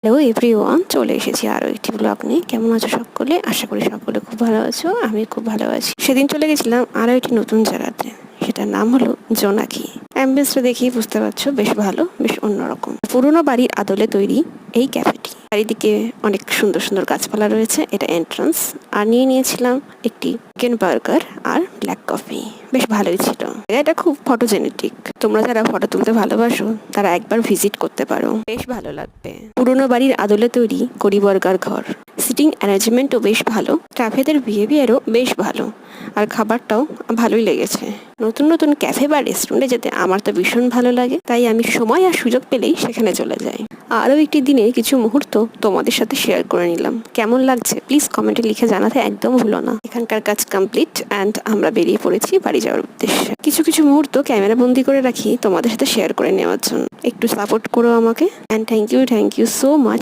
Hello everyone, চলে এসেছি আরও একটি ব্লগ নিয়ে। কেমন আছো সকলে? আশা করি সকলে খুব ভালো আছো। আমি খুব ভালো আছি। সেদিন চলে গেছিলাম আরও একটি নতুন জায়গাতে, সেটার নাম হলো জোনাকি। অ্যাম্বিয়েন্সটা দেখেই বুঝতে পারছো, বেশ ভালো, বেশ অন্যরকম। পুরোনো বাড়ির আদলে তৈরি এই ক্যাফেটি। চারিদিকে অনেক সুন্দর সুন্দর গাছপালা রয়েছে। এটা এন্ট্রান্স। আর নিয়েছিলাম একটি চিকেন বার্গার আর ব্ল্যাক কফি। বেশ ভালোই ছিল। এটা খুব ফটোজেনেটিক। তোমরা যারা ফটো তুলতে ভালোবাসো তারা একবার ভিজিট করতে পারো, বেশ ভালো লাগবে। পুরোনো বাড়ির আদলে তৈরি কড়িবর্গার ঘর। সিটিং অ্যারেঞ্জমেন্টও বেশ ভালো, স্টাফেদের বিহেভিয়ারও বেশ ভালো, আর খাবারটাও ভালোই লেগেছে। নতুন নতুন ক্যাফে বা রেস্টুরেন্টে যেতে আমার তো ভীষণ ভালো লাগে, তাই আমি সময় আর সুযোগ পেলেই সেখানে চলে যাই। আরও একটি দিনে কিছু মুহূর্ত তোমাদের সাথে শেয়ার করে নিলাম। কেমন লাগছে প্লিজ কমেন্টে লিখে জানাতে একদম ভুলো না। এখানকার কাজ কমপ্লিট অ্যান্ড আমরা বেরিয়ে পড়েছি বাড়ি যাওয়ার উদ্দেশ্যে। কিছু কিছু মুহূর্ত ক্যামেরা বন্দি করে রাখি তোমাদের সাথে শেয়ার করে নেওয়ার জন্য। একটু সাপোর্ট করো আমাকে, and thank you so much